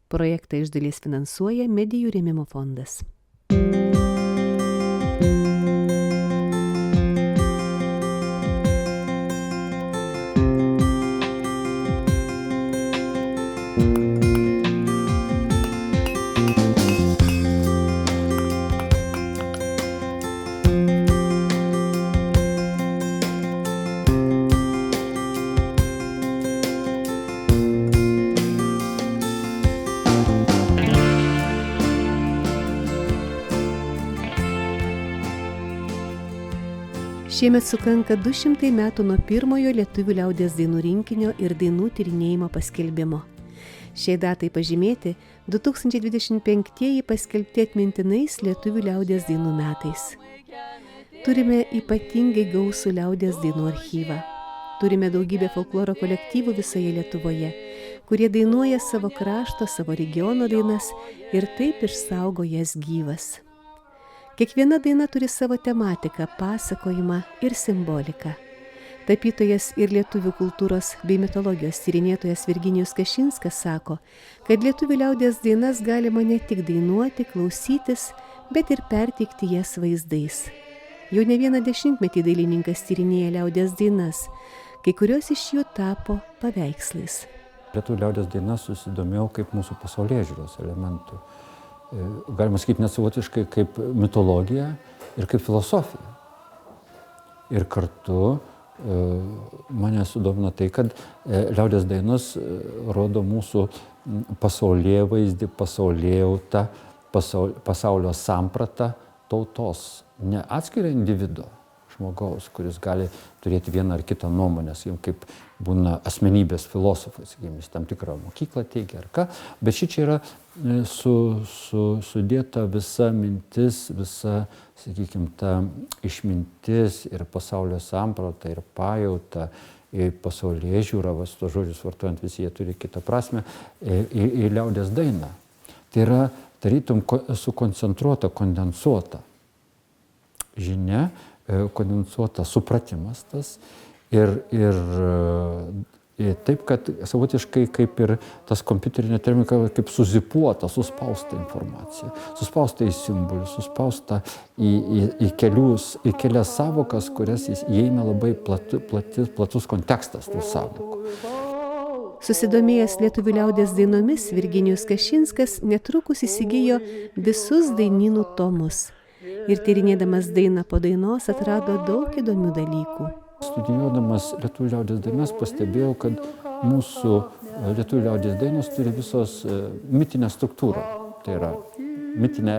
Projektą iš dalies finansuoja Medijų rėmimo fondas. Šiemet sukanka 200 metų nuo pirmojo lietuvių liaudies dainų rinkinio ir dainų tyrinėjimo paskelbimo. Šiai datai pažymėti 2025 paskelbti atmintinais lietuvių liaudies dainų metais. Turime ypatingai gausų liaudies dainų archyvą. Turime daugybę folkloro kolektyvų visoje Lietuvoje, kurie dainuoja savo krašto, savo regiono dainas ir taip išsaugo jas gyvas. Kiekviena daina turi savo tematiką, pasakojimą ir simboliką. Tapytojas ir lietuvių kultūros bei mitologijos tyrinėtojas Virginijus Kašinskas sako, kad lietuvių liaudies dainas galima ne tik dainuoti, klausytis, bet ir perteikti jas vaizdais. Jau ne vieną dešimtmetį dailininkas tyrinėja liaudies dainas, kai kurios iš jų tapo paveikslais. Lietuvių liaudies dainas susidomėjau kaip mūsų pasaulėžiūros elementų. Galima sakyti net savotiškai kaip mitologija ir kaip filosofija. Ir kartu mane sudomino tai, kad liaudies dainos rodo mūsų pasaulėvaizdį, pasaulėjautą, pasaulio sampratą tautos, ne atskirą individo žmogaus, kuris gali turėti vieną ar kitą nuomonę, kaip būna asmenybės filosofai, jis tam tikrą mokyklą teigia ar ką, bet šičia yra sudėta visa mintis, visa, ta išmintis ir pasaulio samprata ir pajauta, ir pasaulėžiūra, to žodžius vartojant visi jie turi kitą prasme, į liaudies dainą. Tai yra tarytum sukoncentruota, kondensuota žinia, kondensuota supratimas tas ir taip, kad savotiškai kaip ir tas kompiuterinė termika, kaip suzipuota, suspausta informacija, suspausta į simbolius, suspausta į kelias savokas, kurias įeina labai platus kontekstas tų savokų. Susidomėjęs lietuvių liaudies dainomis, Virginijus Kašinskas netrukus įsigijo visus dainynų tomus. Ir tyrinėdamas dainą po dainos atrado daug įdomių dalykų. Studijuodamas lietuvių liaudies dainas pastebėjau, kad mūsų lietuvių liaudies dainos turi visos mitinę struktūrą. Tai yra mitinę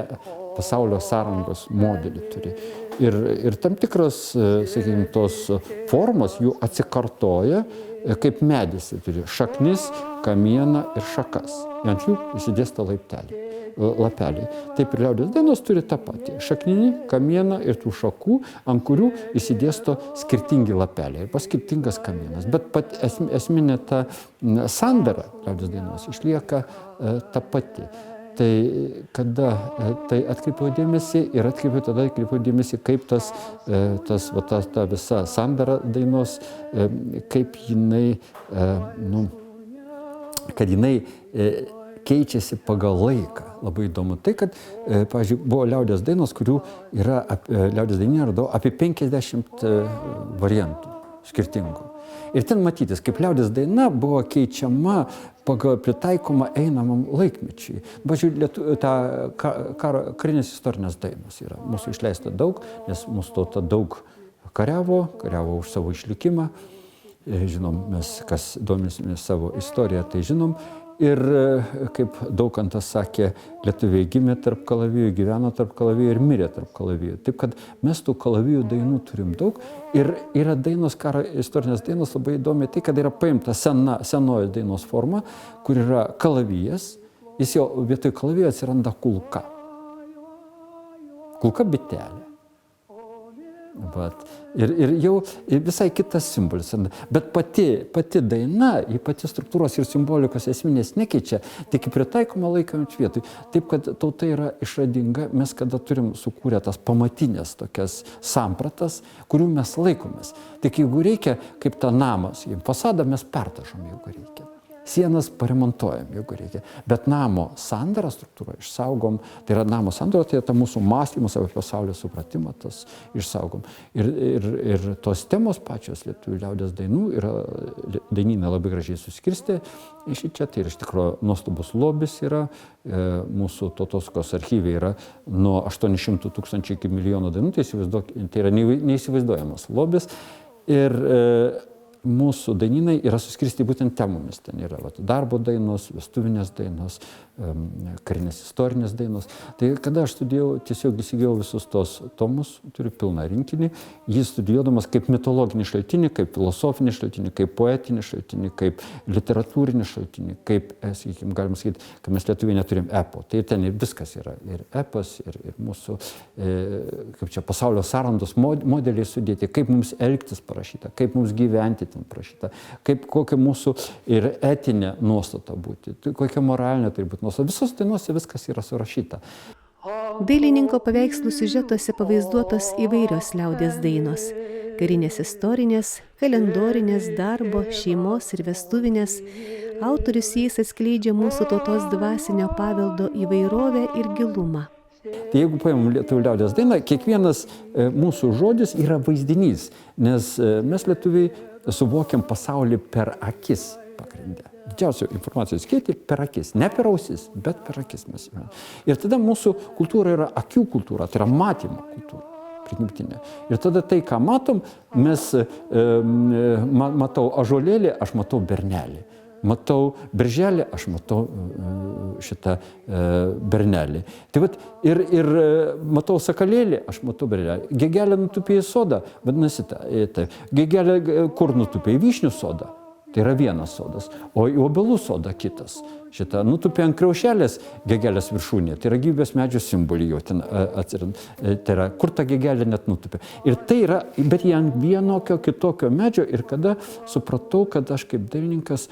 pasaulio sąrangos modelį turi. Ir tam tikros, tos formos jų atsikartoja, kaip medis turi šaknis, kamieną ir šakas. Ant jų įsidėsto lapeliai. Taip ir liaudies dainos turi tą patį. Šakninį, kamieną ir tų šakų, ant kurių įsidėsto skirtingi lapeliai ir skirtingas kamienas. Bet esminė ta sandara liaudies dainos išlieka ta pati. Tai kada tai atkreipiau dėmesį ir atkreipiau dėmesį, kaip ta visa sandara dainos, kaip jinai, kad jinai keičiasi pagal laiką. Labai įdomu tai, kad, pavyzdžiui, buvo liaudies dainos, kurių yra, liaudies dainyje radau apie 50 variantų skirtingų. Ir ten matytis, kaip liaudies daina buvo keičiama pagal pritaikoma einamam laikmečiui. Pavyzdžiui, karinės istorinės dainos yra. Mūsų išleista daug, nes mūsų tauta daug kariavo už savo išlikimą. Žinom, mes, kas domėsimės savo istoriją, tai žinom. Ir kaip Daukantas sakė, lietuviai gimė tarp kalavijų, gyveno tarp kalavijų ir mirė tarp kalavijų. Taip, kad mes tų kalavijų dainų turim daug. Ir yra dainos, karo istorinės dainos, labai įdomi tai, kad yra paimta senoji dainos forma, kur yra kalavijas, jis jau vietoj kalavijo atsiranda kulka. Kulka bitelė. Ir jau visai kitas simbolis. Bet pati daina, pati struktūros ir simbolikos esminės nekeičia, tik pritaikoma laikančių vietoj. Taip, kad tauta yra išradinga, mes kada turim sukūrę tas pamatinės tokias sampratas, kurių mes laikomės. Tik jeigu reikia, kaip tą namas, fasadą mes pertašom, jeigu reikia. sienas paremontuojam, jeigu reikia. Bet namo sandarą struktūrą išsaugom, tai yra namo sandara, tai yra mūsų mąstymas apie pasaulio supratimą, tas išsaugom. Ir tos temos pačios lietuvių liaudies dainų yra, dainynai labai gražiai suskirstė iš čia, tai iš tikrųjų nuostabus lobis yra, mūsų tautosakos archyve yra nuo 800 000 iki milijono dainų, tai yra neįsivaizduojamas lobis. Ir mūsų dainynai yra suskirsti būtent temomis. Ten yra darbo dainos, vestuvinės dainos, karinės istorinės dainos. Tai kada aš studijavau, tiesiog įsigijau visus tos tomus, turiu pilną rinkinį, jį studijuodamas kaip mitologinį šaltinį, kaip filosofinį šaltinį, kaip poetinį šaltinį, kaip literatūrinį šaltinį, kaip, sakykime, galima sakyti, kad mes lietuviai neturim epo. Tai ten viskas yra, ir epas, ir mūsų, kaip čia, pasaulio sąrandos modeliai sudėti, kaip mums elgtis parašyta, kaip mums gyventi ten parašyta, kaip kokia mūsų ir etinė nuostata būti, kokia moralinė turi būti nuostata. Visos dainuose viskas yra surašyta. Dailininko paveikslų siužetuose pavaizduotos įvairios liaudies dainos. Karinės istorinės, kalendorinės, darbo, šeimos ir vestuvinės. Autorius jais atskleidžia mūsų tautos dvasinio paveldo įvairovę ir gilumą. Tai jeigu paimam lietuvių liaudies dainą, kiekvienas mūsų žodis yra vaizdinys, nes mes lietuviai suvokiam pasaulį per akis pagrindę. Didžiausių informacijos kiekį per akis, ne per ausis, bet per akis mes. Ir tada mūsų kultūra yra akių kultūra, tai yra matymo kultūra. Prigimtinė. Ir tada tai, ką matom, mes matau ąžuolėlį, aš matau bernelį. Matau berželį, aš matau šitą bernelį. Tai vat, ir matau sakalėlį, aš matau bernelį. Gegelė nutupė į sodą, vadinasi, gegelė kur nutupė? Į vyšnių sodą. Tai yra vienas sodas, o į obelų sodą kitas. Šitą nutupė ant kriaušelės gegelės viršūnė, tai yra gyvybės medžio simbolį jau ten atsiranda. Tai yra, kur ta gegelė net nutupė. Ir tai yra, bet jie ant vienokio kitokio medžio, ir kada supratau, kad aš kaip dailininkas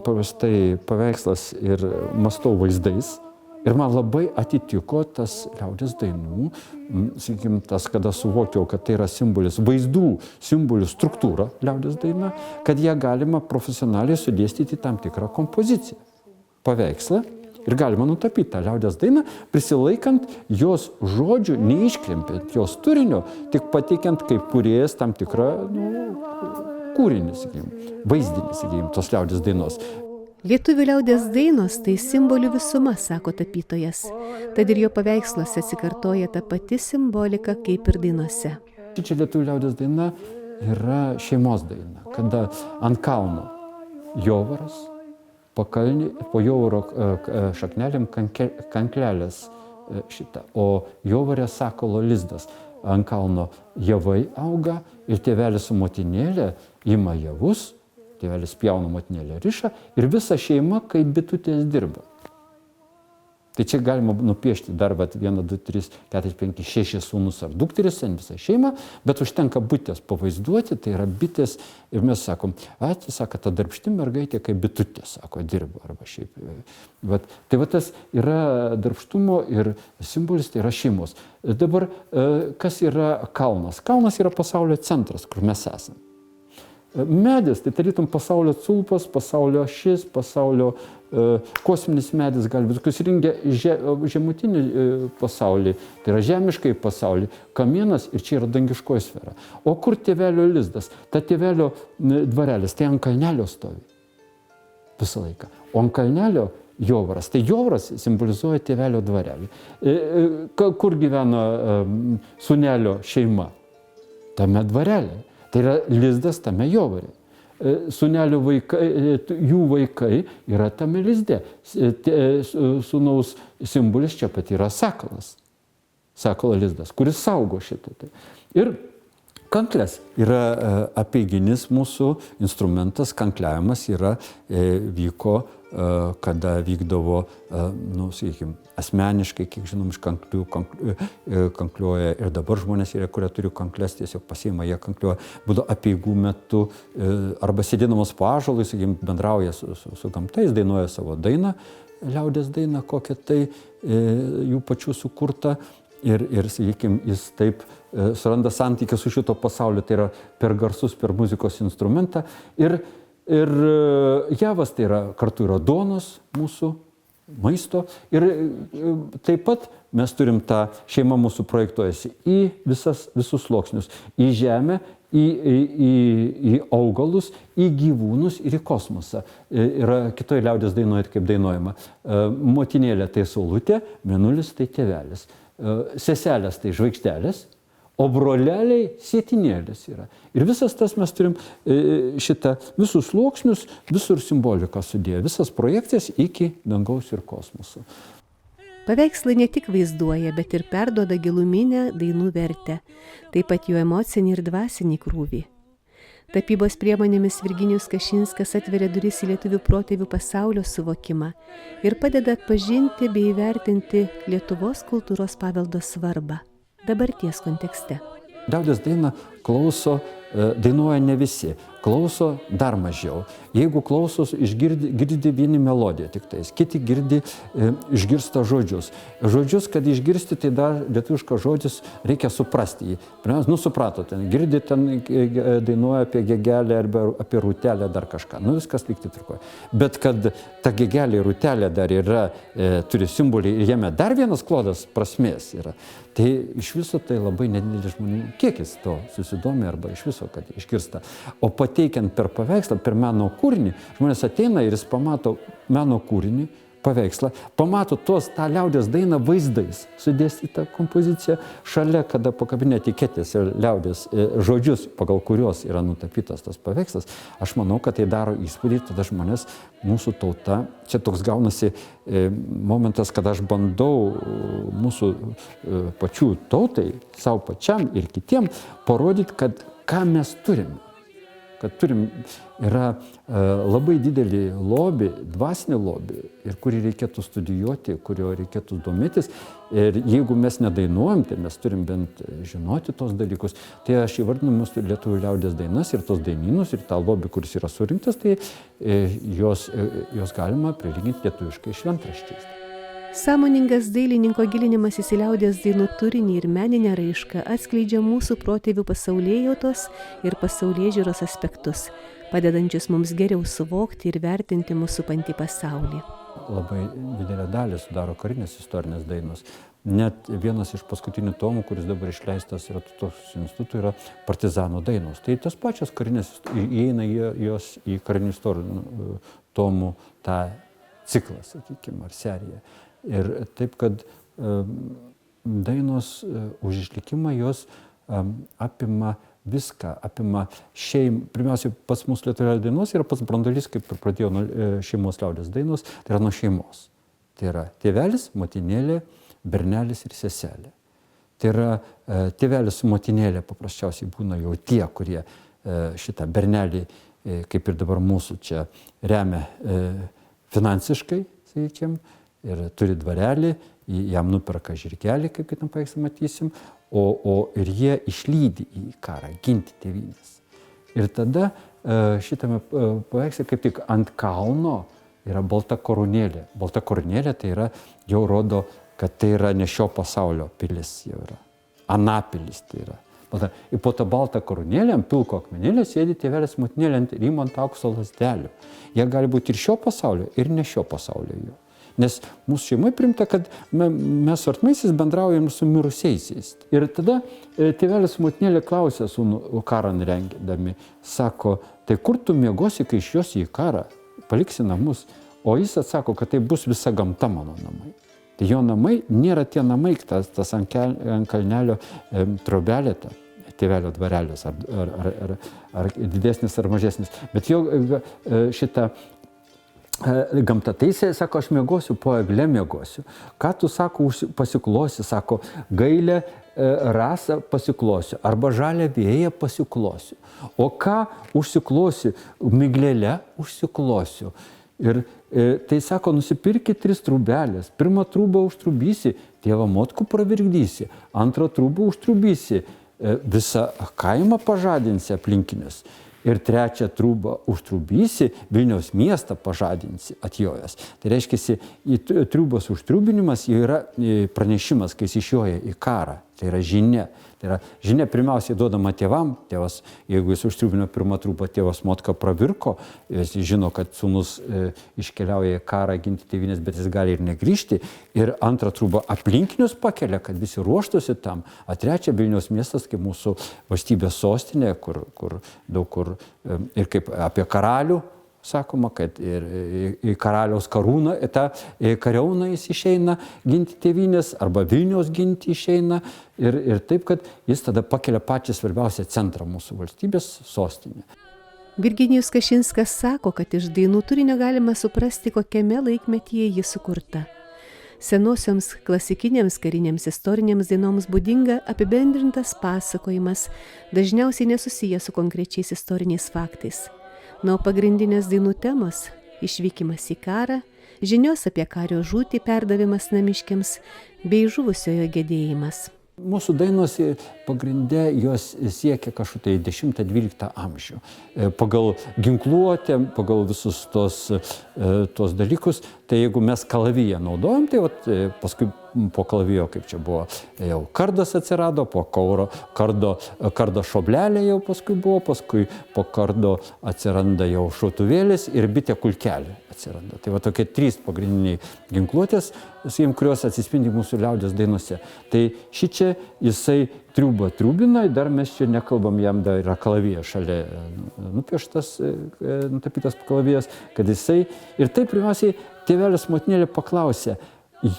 pavestai paveikslas ir mąstau vaizdais. Ir man labai atitiko tas liaudies dainų, sakykim, tas, kada suvokiau, kad tai yra simbolis, vaizdų simbolių struktūra liaudies daina, kad ją galima profesionaliai sudėstyti tam tikrą kompoziciją, paveikslą, ir galima nutapyti tą liaudies dainą, prisilaikant jos žodžių, neišklempiant jos turinio, tik pateikiant kaip kūrėjas tam tikrą kūrinį, sakykim, vaizdinį, sakykim, tos liaudies dainos. Lietuvių liaudies dainos tai simbolių visuma, sako tapytojas. Tad ir jo paveiksluose atsikartoja ta pati simbolika kaip ir dainose. Čia lietuvių liaudies daina yra šeimos daina, kada ant kalno jovaras, po jovaro šaknelėm kanklelės šitą, o jovarė sakalo lizdas. Ant kalno javai auga ir tėvelis su motinėlė ima javus, tėvelis pjauna, motinėlė riša, ir visa šeima kaip bitutės dirba. Tai čia galima nupiešti dar 1, 2, 3, 4, 5, 6 sūnus ar dukteris, visą šeimą, bet užtenka bitės pavaizduoti, tai yra bitės, ir mes sakom, sako, ta darbšti mergaitė kaip bitutė, sako, dirba, arba šiaip. Tai va tas yra darbštumo ir simbolis, tai yra šeimos. Dabar, kas yra kalnas? Kalnas yra pasaulio centras, kur mes esame. Medis, tai tarytum pasaulio culpas, pasaulio ašis, pasaulio kosminis medis gali būti, kuris rengia žemutinį pasaulį, tai yra žemiškai pasaulį, kamienas, ir čia yra dangiškoji sfera. O kur tėvelio lizdas? Ta tėvelio dvarelis, tai ant kalnelio stovi visą laiką. O ant kalnelio jovaras. Tai jovaras simbolizuoja tėvelio dvarelį. Kur gyvena sūnelio šeima? Tame dvarelė. Tai yra lizdas tame jovarė. Sūnelio vaikai, jų vaikai yra tame lizde. Sūnaus simbolis čia pat yra sakalas. Sakalo lizdas, kuris saugo šitą. Ir kanklės yra apeiginis mūsų instrumentas. Kankliavimas vyko, kada vykdavo, sakykime, asmeniškai, kiek žinom, iš kanklių kankliuoja ir dabar žmonės yra, kurie turi kanklės, tiesiog pasiima, jie kankliuoja, būdo apeigų metu, arba sėdėdamas po ąžuolui, sakykime, bendrauja su gamtais, dainuoja savo dainą, liaudies dainą, kokią tai jų pačių sukurta, ir sakykime, jis taip suranda santykį su šito pasauliu, tai yra per garsus, per muzikos instrumentą. Ir Ir javas tai yra kartu yra duonos mūsų maisto. Ir taip pat mes turim tą šeimą mūsų projektuojasi į visus sluoksnius, į žemę, į augalus, į gyvūnus ir į kosmosą. Yra kitoje liaudies dainoje kaip dainuojama. Motinėlė tai saulutė, mėnulis tai tėvelis, seselės tai žvaigždelės, o broleliai sietinėlės yra. Ir visas tas mes turim visus sluoksnius, visur simboliką sudėję, visas projekcijas iki dangaus ir kosmoso. Paveikslai ne tik vaizduoja, bet ir perduoda giluminę dainų vertę, taip pat jų emocinį ir dvasinį krūvį. Tapybos priemonėmis Virginijus Kašinskas atveria duris į lietuvių protėvių pasaulio suvokimą ir padeda atpažinti bei įvertinti Lietuvos kultūros paveldo svarbą dabarties kontekste. Liaudies dainą klauso, dainuoja ne visi, klauso dar mažiau. Jeigu klausos, girdi vieni melodiją tik tais, kiti išgirsta žodžius. Žodžius, kad išgirsti, tai dar lietuviškas žodis reikia suprasti jį. Pirmiausia, suprato, girdi dainuoja apie gegelę arba apie rūtelę dar kažką. Viskas lygtai trukoja. Bet kad ta gegelė ir rūtelė dar turi simbolį ir jame dar vienas klodas prasmės yra, tai iš viso tai labai nedidelis žmonių kiekis to susidomi arba iš viso, kad išgirsta. O pateikiant per paveikslą, per meno kūrinį, žmonės ateina ir jis pamato meno kūrinį, paveikslą, pamato tą liaudies dainą vaizdais, sudėstytą kompoziciją, šalia, kada pakabinė etiketės ir liaudies žodžius, pagal kuriuos yra nutapytas tas paveikslas, aš manau, kad tai daro įspūdį, tada žmonės, mūsų tauta, čia toks gaunasi momentas, kad aš bandau mūsų pačių tautai, savo pačiam ir kitiem, parodyti, kad ką mes turime. Kad yra labai didelį lobį, dvasinį lobį, ir kurį reikėtų studijuoti, kurio reikėtų domėtis. Ir jeigu mes nedainuojam, tai mes turim bent žinoti tos dalykus. Tai aš įvardinu mūsų lietuvių liaudies dainas ir tos dainynus ir tą lobį, kuris yra surinktas, tai jos galima prilyginti lietuviškai šventraščiais. Sąmoningas dailininko gilinimasis į liaudies dainų turinį ir meninę raišką atskleidžia mūsų protėvių pasaulėjautos ir pasaulėžiūros aspektus, padedančius mums geriau suvokti ir vertinti mūsų supantį pasaulį. Labai didelę dalį sudaro karinės istorinės dainos. Net vienas iš paskutinių tomų, kuris dabar išleistas yra Tautos institutų, yra partizanų dainos. Tai tas pačios karinės, įeina jos į karinių istorinių tomų tą ciklą, sakykime, ar seriją. Ir taip, kad dainos už išlikimą jos apima viską, apima pirmiausia, pas mus lietuvių dainos yra pats branduolys, kaip ir pradėjo nuo šeimos liaudies dainos, tai yra nuo šeimos. Tai yra tėvelis, motinėlė, bernelis ir seselė. Tai yra tėvelis su motinėlė paprasčiausiai būna jau tie, kurie šitą bernelį, kaip ir dabar mūsų čia, remia finansiškai, sakykime, ir turi dvarelį, jam nuperka žirgelį, kaip kitam paveiksle matysim, o ir jie išlydi į karą, ginti tėvynės. Ir tada šitame paveiksle kaip tik ant kalno yra balta karūnėlė. Balta karūnėlė tai yra, jau rodo, kad tai yra ne šio pasaulio pilis jau yra. Anapilis tai yra. Ir po tą baltą karūnėlę, ant pilko akmenėlę, sėdi tėvelis motinėlė ant rymo aukso lazdelių. Jie gali būti ir šio pasaulio, ir ne šio pasaulio jų. Nes mūsų šeimai primta, kad mes su artimaisiais bendraujam su mirusiaisiais. Ir tada tėvelis motinėlė klausė sūnų karą rengdami, sako, tai kur tu miegosi, kai išjosi į karą, paliksi namus? O jis atsako, kad tai bus visa gamta mano namai. Tai jo namai nėra tie namai, tas ant kalnelio trobelė, tėvelio dvarelis, ar didesnis ar mažesnis. Bet jo šitą gamta teisė, sako, aš miegosiu, po egle miegosiu. Ką tu, sako, pasiklosi, sako, gailę rasą pasiklosiu, arba žalią vėją pasiklosiu. O ką užsiklosi, miglėlę užsiklosiu. Ir tai, sako, nusipirki 3 trūbelės. Pirmą trūbą užtrūbysi, tėvą motkų pravirkdysi. Antrą trūbą užtrūbysi, visą kaimą pažadinsi aplinkinius. Ir 3 trūbą užtrūbysi, Vilniaus miestą pažadinsi atjojęs. Tai reiškia, trūbos užtrūbinimas yra pranešimas, kai jis išjoja į karą. Tai yra žinia. Tai yra žinia pirmiausiai duodama tėvam. Tėvas, jeigu jis užtriubino pirmą trūpą, tėvas Motka pravirko, jis žino, kad sūnus iškeliauja į karą ginti tėvynės, bet jis gali ir negrįžti. Ir antrą trūpą aplinkinius pakelia, kad visi ruoštųsi tam. O trečia, Vilniaus miestas kaip mūsų valstybės sostinė, kur daug kur ir kaip apie karalių. Sakoma, kad ir į karaliaus karūną, tą kariauną jis išeina ginti tėvynės, arba Vilniaus ginti išeina. Ir taip, kad jis tada pakelia pačią svarbiausią centrą mūsų valstybės sostinę. Virginijus Kašinskas sako, kad iš dainų turinio galima suprasti, kokiame laikmetyje ji sukurta. Senosioms klasikinėms karinėms istorinėms dainoms būdinga apibendrintas pasakojimas, dažniausiai nesusijęs su konkrečiais istoriniais faktais. Nuo pagrindinės dainų temos – išvykimas į karą, žinios apie kario žūtį perdavimas namiškiams bei žuvusiojo gedėjimas. Mūsų dainos pagrinde jos siekia kažkokiu 10-12 amžių. Pagal ginkluotę, pagal visus tos dalykus, tai jeigu mes kalaviją naudojam, tai paskui po kalavijo, kaip čia buvo, jau kardas atsirado, po kardo šoblelė jau paskui buvo, paskui po kardo atsiranda jau šautuvėlis ir bitė kulkelė atsiranda. Tai va tokie 3 pagrindiniai ginkluotės, kurios atsispindi mūsų liaudies dainose. Tai šičia jisai triūbą triūbina, dar mes čia nekalbam, jam dar yra kalavijas šalia nupieštas, nutapytas kalavijas, kad jisai ir taip pirmiausiai tėvelis motinėlė paklausė,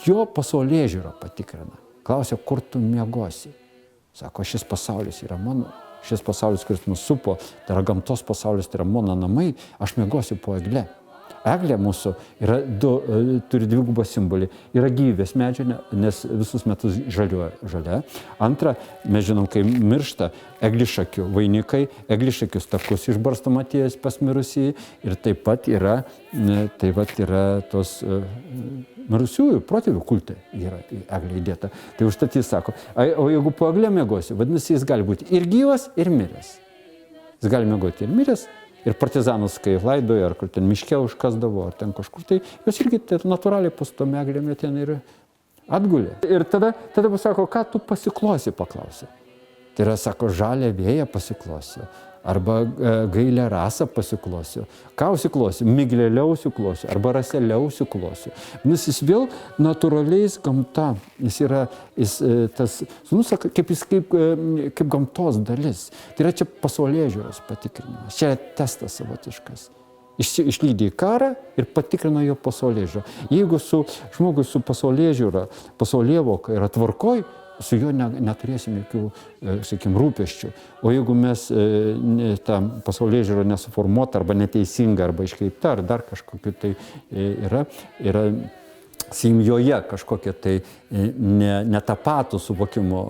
jo pasaulėžiūrą patikrina. Klausia, kur tu miegosi? Sako, šis pasaulis yra mano, šis pasaulis, kuris mus supo, tai yra gamtos pasaulis, tai yra mano namai, aš miegosiu po egle. Eglė mūsų turi dvigubą simbolį. Yra gyvybės medžio, nes visus metus žalia. Antra, mes žinom, kai miršta eglišakių vainikai, eglišakius takus išbarstoma ties pas mirusį ir taip pat yra tos mirusiųjų protėvių kultai yra eglė įdėta. Tai užtat jis sako, o jeigu po eglė miegosi, vadinasi, jis gali būti ir gyvas, ir miręs. Jis gali miegoti ir miręs. Ir partizanus, kai laidoja, ar kur ten miške užkasdavo, ar ten kažkur, tai jos irgi natūraliai po tom eglėm ten ir atgulė. Ir tada pasako, ką tu pasiklosi, paklausė. Tai yra, sako, žalę vėją pasiklosiu, arba gailę rasą pasiklosiu. Ką užsiklosiu? Miglėliau užsiklosiu, arba rasėliau užsiklosiu. Nes jis vėl natūraliais gamta. Tas sūnus, kaip gamtos dalis. Tai yra čia pasaulėžiūros patikrinimas. Čia testas savotiškas. Išlydė į karą ir patikrino jo pasaulėžiūrą. Jeigu žmogus su pasaulėžiūra, pasaulėvoka yra tvarkoj, su juo neturėsim jokių, sakykim, rūpesčių. O jeigu mes tą pasaulėžiūrą nesuformuota arba neteisinga, arba iškreipta, ar dar kažkokiu tai yra joje kažkokie tai netapatų suvokimo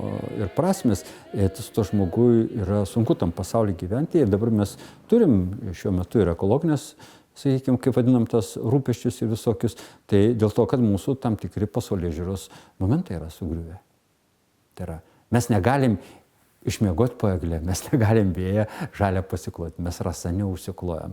ir prasmės, su to žmogui yra sunku tam pasaulyje gyventi. Ir dabar mes turim šiuo metu ir ekologinės, sakykime, kaip vadinam tas rūpesčius ir visokius, tai dėl to, kad mūsų tam tikri pasaulėžiūros momentai yra sugriuvę. Tai yra, mes negalim išmiegoti po eglę, mes negalim vėją žalę pasikloti, mes rasą neužsiklojam.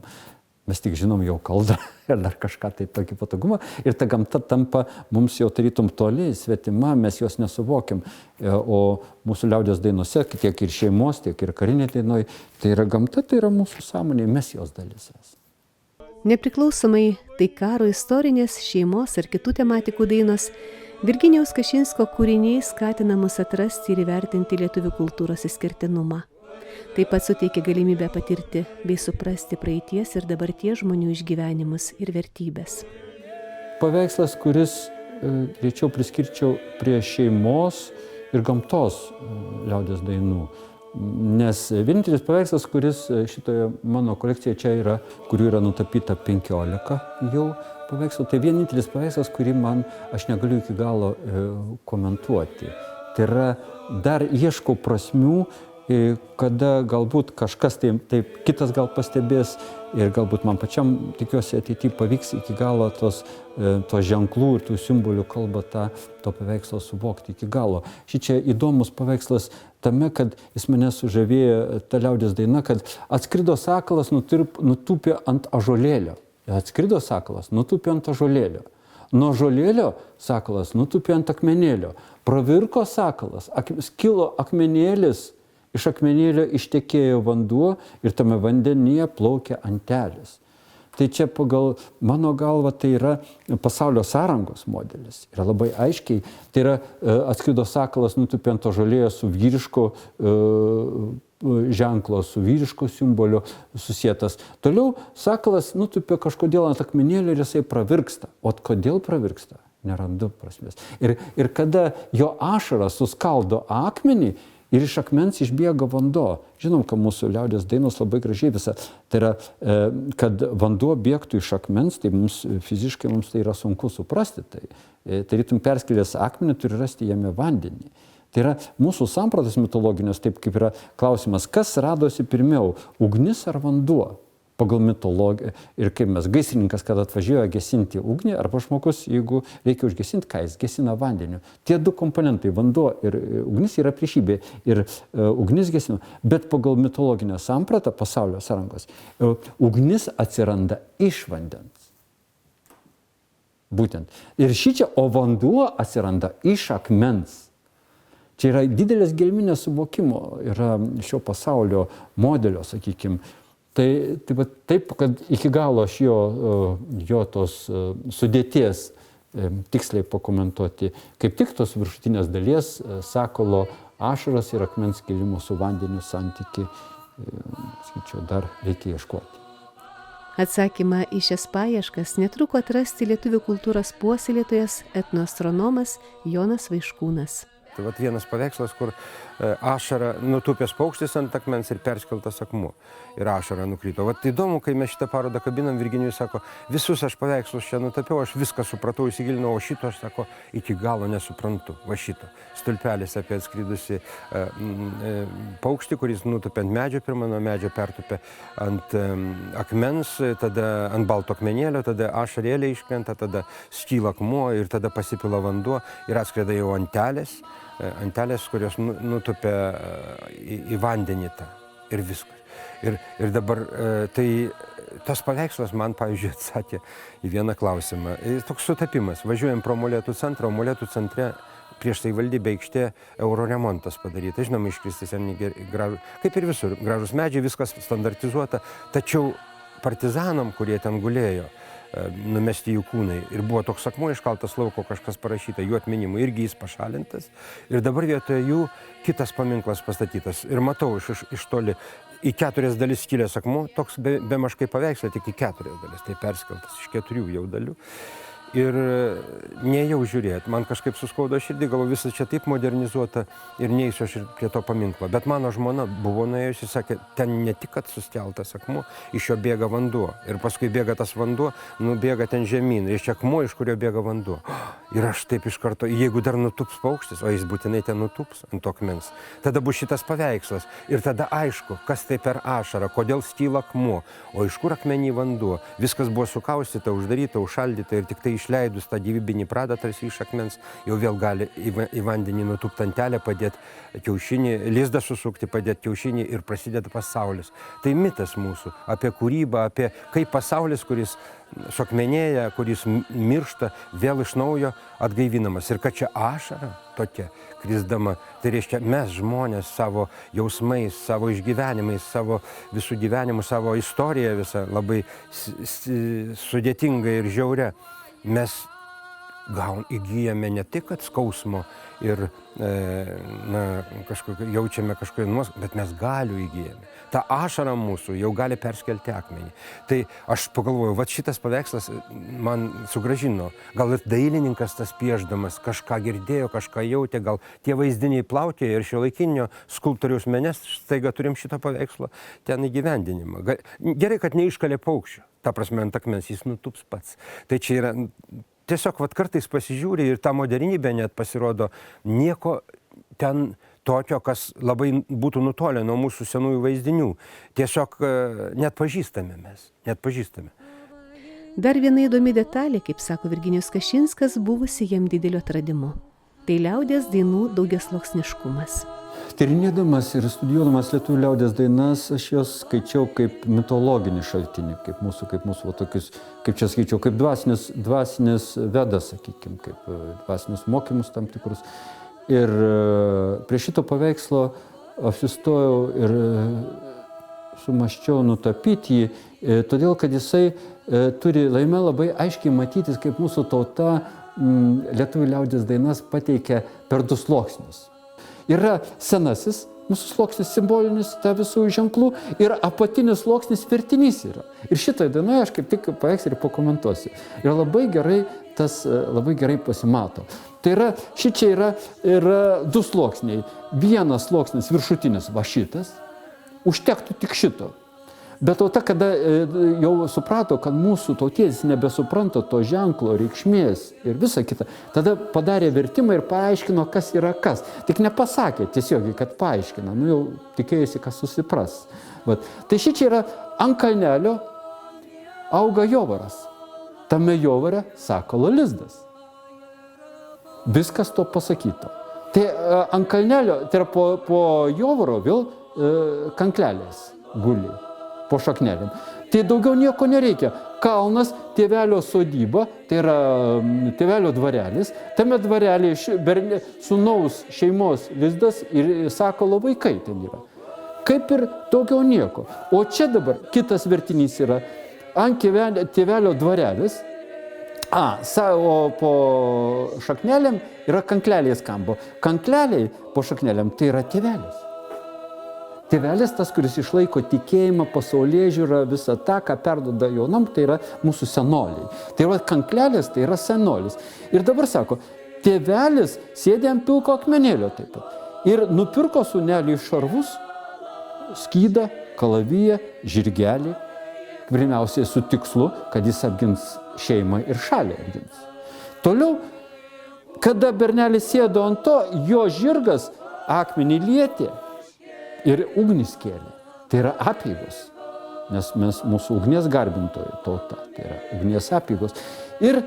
Mes tik žinom jau kaldą ir dar kažką tai tokį patogumą. Ir ta gamta tampa mums jau tarytum toli, svetima, mes jos nesuvokiam. O mūsų liaudies dainose, tiek ir šeimos, tiek ir karinė dainoj, tai yra gamta, tai yra mūsų sąmonė, mes jos dalis esame. Nepriklausomai tai karo istorinės, šeimos ar kitų tematikų dainos, Virginijaus Kašinsko kūriniai skatina mus atrasti ir įvertinti lietuvių kultūros išskirtinumą. Taip pat suteikia galimybę patirti bei suprasti praeities ir dabarties žmonių išgyvenimus ir vertybės. Paveikslas, kuris greičiau priskirčiau prie šeimos ir gamtos liaudies dainų. Nes vienintelis paveikslas, kuris šitoje mano kolekcijoje čia yra, kurių yra nutapyta 15 jau paveikslų, tai vienintelis paveikslas, kurį aš negaliu iki galo komentuoti. Tai yra, dar ieškau prasmių, kada galbūt kažkas taip kitas gal pastebės ir galbūt man pačiam, tikiuosi, ateityje pavyks iki galo tos ženklų ir tų simbolių kalbą to paveikslo suvokti iki galo. Šičia įdomus paveikslas tame, kad jis mane sužavėjo ta liaudies daina, kad atskrido sakalas, nutūpė ant ąžuolėlio. Atskrido sakalas, nutūpė ant ąžuolėlio. Nuo žolėlio sakalas nutūpė ant akmenėlio. Pravirko sakalas, skilo akmenėlis, iš akmenėlio ištekėjo vanduo ir tame vandenyje plaukė antelės. Tai čia pagal mano galva tai yra pasaulio sąrangos modelis. Yra labai aiškiai, tai yra atskrido sakalas nutūpė ant to žolėjo su vyriško ženklo, su vyriško simboliu susietas. Toliau sakalas nutūpė kažkodėl ant akmenėlio ir jisai pravirksta. O kodėl pravirksta? Nerandu prasmės. Ir kada jo ašara suskaldo akmenį ir iš akmens išbėga vanduo. Žinom, kad mūsų liaudies dainos labai gražiai visą. Tai yra, kad vanduo bėgtų iš akmens, tai fiziškai mums tai yra sunku suprasti. Tarytum perskėlęs akmenį turi rasti jame vandenį. Tai yra mūsų sampratos mitologinės, taip kaip yra klausimas, kas radosi pirmiau, ugnis ar vanduo? Pagal mitologiją. Ir kaip mes, gaisrininkas, kad atvažiuoja gesinti ugnį, arba žmogus, jeigu reikia užgesinti, ką jis gesina vandeniu. Tie du komponentai, vanduo ir ugnis, yra priešybė. Ir ugnis gesina. Bet pagal mitologinę sampratą, pasaulio sąrangos, ugnis atsiranda iš vandens. Būtent. Ir šičia, o vanduo atsiranda iš akmens. Čia yra didelės gelminės suvokimo, yra šio pasaulio modelio, sakykime. Taip, kad iki galo aš jo tos sudėties tiksliai pakomentuoti, kaip tik tos viršutinės dalies sakalo ašaras ir akmens kilimo su vandeniu santyki, sakyčiau, dar reikia ieškoti. Atsakymą į šias paieškas netruko atrasti lietuvių kultūros puoselėtojas etnoastronomas Jonas Vaiškūnas. Tai vat vienas paveikslas, kur ašara nutūpęs paukštis ant akmens ir perskeltas akmuo. Ir ašara nukrito. Vat įdomu, kai mes šitą parodą kabinam, Virginijus sako, visus aš paveikslus čia nutapiau, aš viską supratau, įsigilinau, o šito aš sako, iki galo nesuprantu. Va šito. Stulpelis apie atskridusi paukštį, kuris nutūpė ant medžio, pirmą nuo medžio pertūpė ant akmens, tada ant balto akmenėlio, tada ašarėlė iškrenta, tada skyla akmuo ir tada pasipila vanduo ir atskrenda jau antelės, kurios nutupia į vandenį tą ir viskas. Ir dabar tai tas paveikslas man, pavyzdžiui, atsakė į vieną klausimą. Toks sutapimas. Važiuojam pro Molėtų centrą, o Molėtų centre prieš savivaldybę aikštė euroremontas padaryta. Žinoma, iškristi seni gražūs, kaip ir visur, gražūs medžiai, viskas standartizuota. Tačiau partizanam, kurie ten gulėjo, numesti jų kūnai. Ir buvo toks akmuo iškaltas lauko, kažkas parašyta, jų atminimui, irgi jis pašalintas. Ir dabar vietoje jų kitas paminklas pastatytas. Ir matau iš toli į 4 dalis skilęs akmuo, toks bemaž kaip paveikslą, tik į 4 dalis. Tai perskeltas iš 4 jau dalių. Ir neėjau žiūrėti, man kažkaip suskaudo širdį, galvoju, visą čia taip modernizuota ir neįsiu aš ir prie to paminklo. Bet mano žmona buvo nuėjusi, sakė, ten ne tik kad suskeltas akmuo, iš jo bėga vanduo. Ir paskui bėga tas vanduo, nubėga ten žemyn, iš akmuo, iš kurio bėga vanduo. Ir aš taip iš karto, jeigu dar nutups paukštis, o jis būtinai ten nutups ant to akmens, tada bus šitas paveikslas. Ir tada aišku, kas tai per ašarą, kodėl skyla akmuo, o iš kur akmenį vanduo. Viskas buvo sukaustyta, uždaryta, užšaldyta ir tik tai išleidus tą gyvybinį pradą tarsi iš akmens, jau vėl gali į vandenį nutūpti antelę, padėti kiaušinį, lizdą susukti, padėti kiaušinį ir prasideda pasaulis. Tai mitas mūsų apie kūrybą, apie kaip pasaulis, kuris suakmenėja, kuris miršta, vėl iš naujo atgaivinamas. Ir kad čia ašara tokia krisdama, tai reiškia mes žmonės savo jausmais, savo išgyvenimais, savo visų gyvenimų, savo istoriją visą labai sudėtinga ir žiauria. Mes įgyjame ne tik kad skausmo ir jaučiame kažkokią nuoskaudą, bet mes galių įgyjame. Ta ašara mūsų jau gali perskelti akmenį. Tai aš pagalvoju, va šitas paveikslas man sugrąžino. Gal ir dailininkas tas piešdamas kažką girdėjo, kažką jautė, gal tie vaizdiniai plaukė ir šiuolaikinio skulptoriaus menes staiga turim šitą paveikslą ten įgyvendinimą. Gerai, kad neiškalė paukščio. Ta prasme, ant akmens jis nutups pats. Tai čia yra tiesiog kartais pasižiūri ir ta modernybė net pasirodo nieko ten tokio, kas labai būtų nutolę nuo mūsų senųjų vaizdinių. Tiesiog net pažįstame mes, net pažįstame. Dar viena įdomi detalė, kaip sako Virginijus Kašinskas, buvusi jam dideliu atradimu. Tai liaudies dainų daugiasluoksniškumas. Tyrinėdamas ir studijuodamas lietuvių liaudies dainas, aš jos skaičiau kaip mitologinį šaltinį, kaip mūsų va, tokius, kaip čia skaičiau, kaip dvasinis vedas, sakykime, kaip dvasinius mokymus tam tikrus. Ir prie šito paveikslo apsistojau ir sumaščiau nutapyti jį, todėl, kad jisai turi laime labai aiškiai matytis, kaip mūsų tauta lietuvių liaudies dainas pateikia per 2 sluoksnius. Yra senasis mūsų sluoksnis simbolinis, ta visų ženklų, ir apatinis sluoksnis vertinys yra. Ir šitoje dainoje aš kaip tik paveikslą ir pakomentuosiu. Ir labai gerai pasimato. Tai yra, šičia yra 2 sluoksniai. Vienas sluoksnis viršutinis va šitas, užtektų tik šito. Bet tauta, kada jau suprato, kad mūsų tautietis nebesupranta to ženklo reikšmės ir visa kita, tada padarė vertimą ir paaiškino, kas yra kas. Tik nepasakė tiesiogiai, kad paaiškina, jau tikėjusi, kas susipras. Tai šičia yra ant kalnelio auga jovaras. Tame jovare sakalo lizdas. Viskas to pasakyta. Tai ant kalnelio, tai yra po jovaro vėl kanklelės guli. Po šaknelėm. Tai daugiau nieko nereikia. Kalnas, tėvelio sodyba, tai yra tėvelio dvarelis, tame dvarelėje sūnaus šeimos lizdas ir sakalo vaikai ten yra. Kaip ir daugiau nieko. O čia dabar kitas vertinys yra ant tėvelio dvarelis, o po šaknelėm yra kankleliai skamba. Kankleliai po šaknelėm tai yra tėvelis. Tėvelis tas, kuris išlaiko tikėjimą, pasaulėžiūrą, visą tą, ką perduoda jaunam, tai yra mūsų senoliai. Tai yra kanklelės, tai yra senolis. Ir dabar sako, tėvelis sėdė ant pilko akmenėlio taip pat. Ir nupirko sūneliui šarvus, skydą, kalaviją, žirgelį. Pirmiausiai su tikslu, kad jis apgins šeimą ir šalį apgins. Toliau, kada bernelis sėdo ant to, jo žirgas akmenį lietė. Ir ugnis kėlė. Tai yra apeigos, nes mūsų ugnies garbintojų tauta, tai yra ugnies apeigos. Ir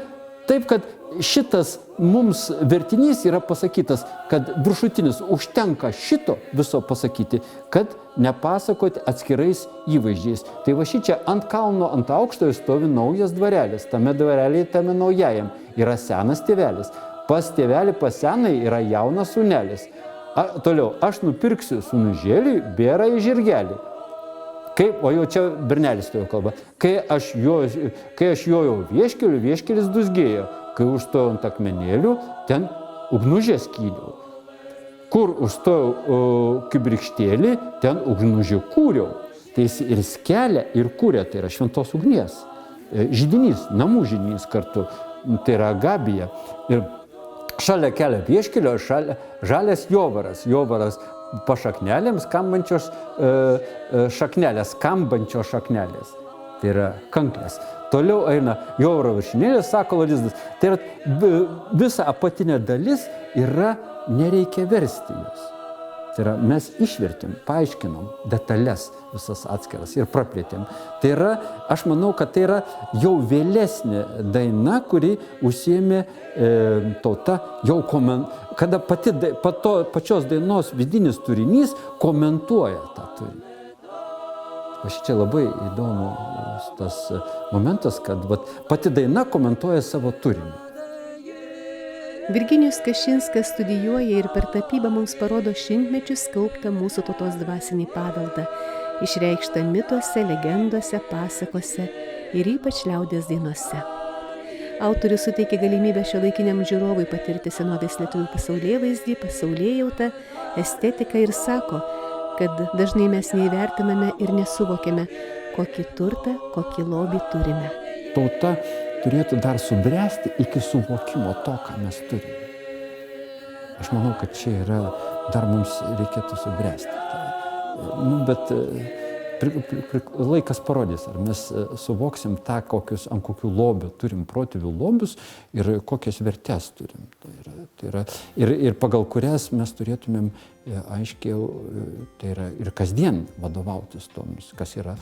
taip, kad šitas mums vertinys yra pasakytas, kad viršutinis užtenka šito viso pasakyti, kad nepasakoti atskirais įvaizdžiais. Tai va šičia ant kalno, ant aukštojo stovi naujas dvarelis. Tame dvarelėje, tame naujajam yra senas tėvelis. Pas tėvelį, pas senai yra jaunas sūnelis. Toliau, aš nupirksiu sūnužėlį, bėrą į žirgelį. O jau čia bernelis tojo kalba. Kai aš jojau vieškeliu, vieškelis dusgėjo. Kai užstojau ant akmenėlių, ten ugnužę skydžiau. Kur užstojau kibirkštėlį, ten ugnužę kūriau. Tai jis ir skelia, ir kūrė, tai yra šventos ugnies. Židinys, namų židinys kartu, tai yra gabija. Ir šalia kelio vieškelio žalias jovaras. Jovaras po šaknelėms skambančios šaknelės, skambančios šaknelės. Tai yra kanklės. Toliau eina jovaro viršinėlis, sakalo lizdas. Tai yra visa apatinė dalis yra, nereikia versti jos. Tai yra, mes išvertėm, paaiškinom detalės visas atskiras ir praplėtėm. Tai yra, aš manau, kad tai yra jau vėlesnė daina, kuri užsiėmė tauta jau kada pačios dainos vidinis turinys komentuoja tą turinį. O šičia labai įdomus tas momentas, kad pati daina komentuoja savo turinį. Virginijus Kašinskas studijuoja ir per tapybą mums parodo šimtmečius kauptą mūsų tautos dvasinį paveldą, išreikštą mituose, legendose, pasakose ir ypač liaudies dainose. Autorius suteikia galimybę šiuolaikiniam žiūrovui patirti senovės lietuvių pasaulėvaizdį, pasaulėjautą, estetiką ir sako, kad dažnai mes neįvertiname ir nesuvokiame, kokį turtą, kokį lobį turime. Tauta turėtų dar subręsti iki suvokimo to, ką mes turime. Aš manau, kad čia yra, dar mums reikėtų subręsti. Bet laikas parodys, ar mes suvoksim tą, ant kokių lobių turim protėvių lobius ir kokias vertes turim. Ir pagal kurias mes turėtumėm aiškiau, tai yra ir kasdien vadovautis tomis, kas yra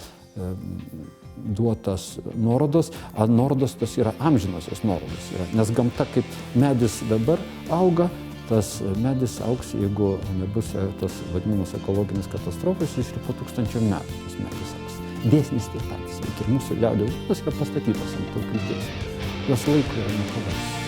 duotas nuorodos, o nuorodos tas yra amžinosios nuorodos. Nes gamta kaip medis dabar auga, tas medis augs, jeigu nebus tos vadinamos ekologinės katastrofos, jis ir po 1000 metų tas medis augs. Dėsnis taip pat veikia. Ir mūsų liaudies dainos yra pastatytos ant tokių dėsnių. Jos laiko yra nepavars.